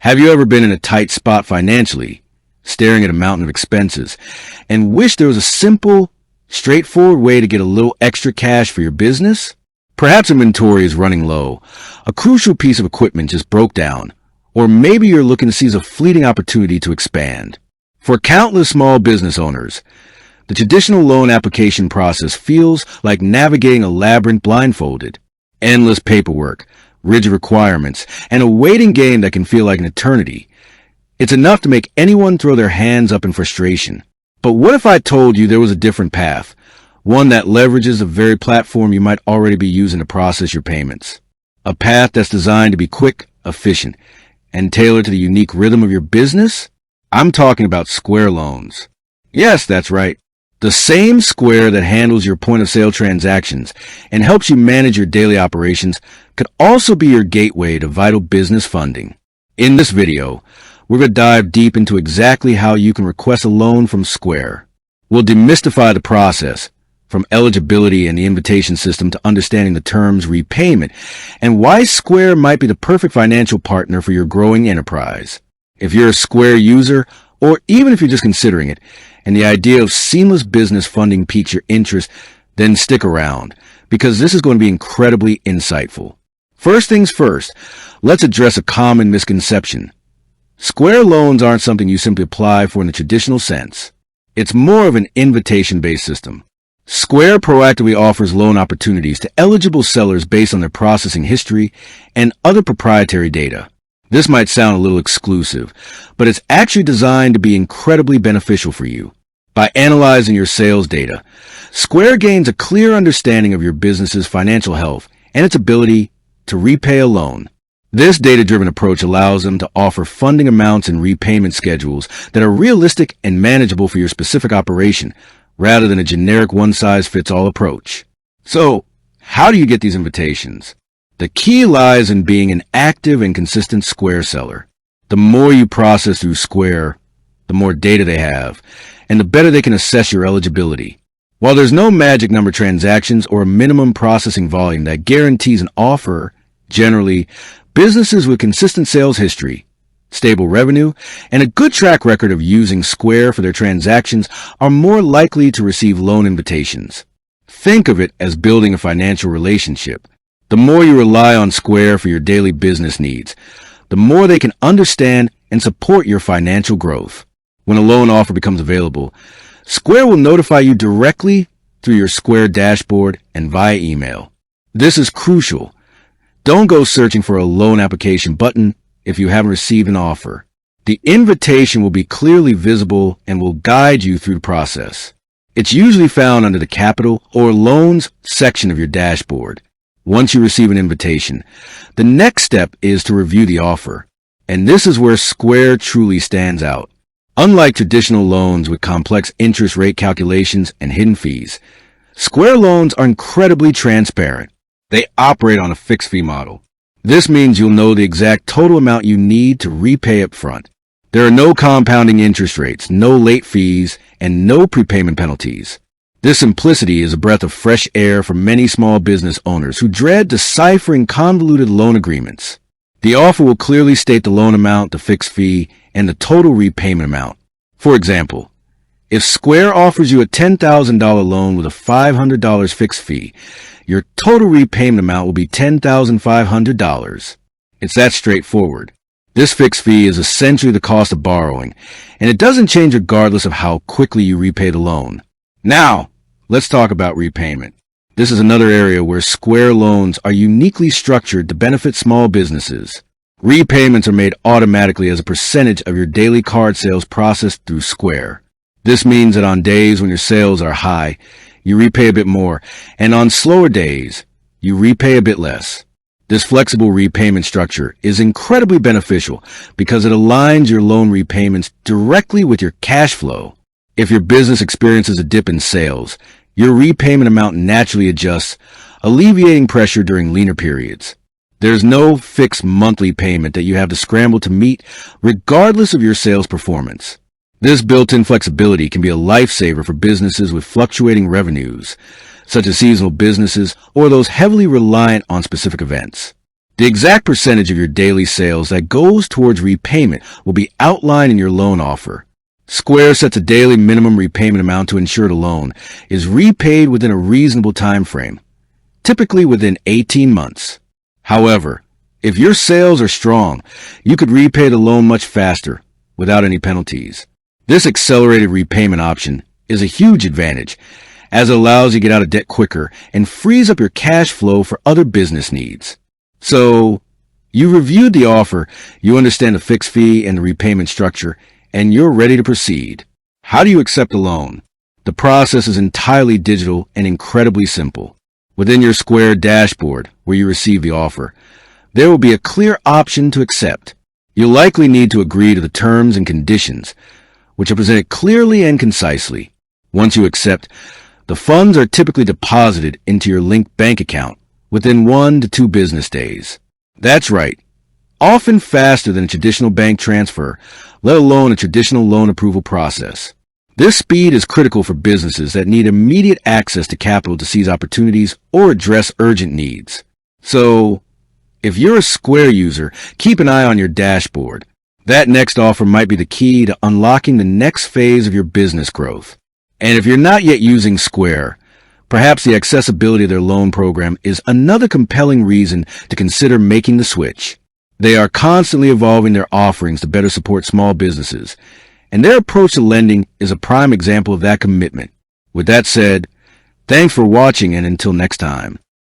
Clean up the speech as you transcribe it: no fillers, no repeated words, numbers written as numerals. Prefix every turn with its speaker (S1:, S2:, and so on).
S1: Have you ever been in a tight spot financially, staring at a mountain of expenses, and wish there was a simple, straightforward way to get a little extra cash for your business? Perhaps inventory is running low, a crucial piece of equipment just broke down, or maybe you're looking to seize a fleeting opportunity to expand. For countless small business owners, the traditional loan application process feels like navigating a labyrinth blindfolded. Endless paperwork, rigid requirements, and a waiting game that can feel like an eternity. It's enough to make anyone throw their hands up in frustration. But what if I told you there was a different path? One that leverages the very platform you might already be using to process your payments. A path that's designed to be quick, efficient, and tailored to the unique rhythm of your business? I'm talking about Square Loans. Yes, that's right. The same Square that handles your point-of-sale transactions and helps you manage your daily operations could also be your gateway to vital business funding. In this video, we're going to dive deep into exactly how you can request a loan from Square. We'll demystify the process, from eligibility and the invitation system to understanding the terms repayment, and why Square might be the perfect financial partner for your growing enterprise. If you're a Square user, or even if you're just considering it, and the idea of seamless business funding piques your interest, then stick around, because this is going to be incredibly insightful. First things first, let's address a common misconception. Square loans aren't something you simply apply for in the traditional sense. It's more of an invitation-based system. Square proactively offers loan opportunities to eligible sellers based on their processing history and other proprietary data. This might sound a little exclusive, but it's actually designed to be incredibly beneficial for you. By analyzing your sales data, Square gains a clear understanding of your business's financial health and its ability to repay a loan. This data-driven approach allows them to offer funding amounts and repayment schedules that are realistic and manageable for your specific operation, rather than a generic one-size-fits-all approach. So, how do you get these invitations? The key lies in being an active and consistent Square seller. The more you process through Square, the more data they have, and the better they can assess your eligibility. While there's no magic number transactions or a minimum processing volume that guarantees an offer, generally, businesses with consistent sales history, stable revenue, and a good track record of using Square for their transactions are more likely to receive loan invitations. Think of it as building a financial relationship. The more you rely on Square for your daily business needs, the more they can understand and support your financial growth. When a loan offer becomes available, Square will notify you directly through your Square dashboard and via email. This is crucial. Don't go searching for a loan application button if you haven't received an offer. The invitation will be clearly visible and will guide you through the process. It's usually found under the Capital or Loans section of your dashboard. Once you receive an invitation, the next step is to review the offer. And this is where Square truly stands out. Unlike traditional loans with complex interest rate calculations and hidden fees, Square loans are incredibly transparent. They operate on a fixed fee model. This means you'll know the exact total amount you need to repay up front. There are no compounding interest rates, no late fees, and no prepayment penalties. This simplicity is a breath of fresh air for many small business owners who dread deciphering convoluted loan agreements. The offer will clearly state the loan amount, the fixed fee, and the total repayment amount. For example, if Square offers you a $10,000 loan with a $500 fixed fee, your total repayment amount will be $10,500. It's that straightforward. This fixed fee is essentially the cost of borrowing, and it doesn't change regardless of how quickly you repay the loan. Now, let's talk about repayment. This is another area where Square loans are uniquely structured to benefit small businesses. Repayments are made automatically as a percentage of your daily card sales processed through Square. This means that on days when your sales are high, you repay a bit more, and on slower days, you repay a bit less. This flexible repayment structure is incredibly beneficial because it aligns your loan repayments directly with your cash flow. If your business experiences a dip in sales, your repayment amount naturally adjusts, alleviating pressure during leaner periods. There's no fixed monthly payment that you have to scramble to meet, regardless of your sales performance. This built-in flexibility can be a lifesaver for businesses with fluctuating revenues, such as seasonal businesses or those heavily reliant on specific events. The exact percentage of your daily sales that goes towards repayment will be outlined in your loan offer. Square sets a daily minimum repayment amount to ensure the loan is repaid within a reasonable time frame, typically within 18 months. However, if your sales are strong, you could repay the loan much faster without any penalties. This accelerated repayment option is a huge advantage, as it allows you to get out of debt quicker and frees up your cash flow for other business needs. So, you reviewed the offer, you understand the fixed fee and the repayment structure, and you're ready to proceed. How do you accept a loan? The process is entirely digital and incredibly simple. Within your Square dashboard, where you receive the offer, there will be a clear option to accept. You'll likely need to agree to the terms and conditions, which are presented clearly and concisely. Once you accept, the funds are typically deposited into your linked bank account within 1 to 2 business days. That's right, often faster than a traditional bank transfer, let alone a traditional loan approval process. This speed is critical for businesses that need immediate access to capital to seize opportunities or address urgent needs. So, if you're a Square user, keep an eye on your dashboard. That next offer might be the key to unlocking the next phase of your business growth. And if you're not yet using Square, perhaps the accessibility of their loan program is another compelling reason to consider making the switch. They are constantly evolving their offerings to better support small businesses, and their approach to lending is a prime example of that commitment. With that said, thanks for watching, and until next time.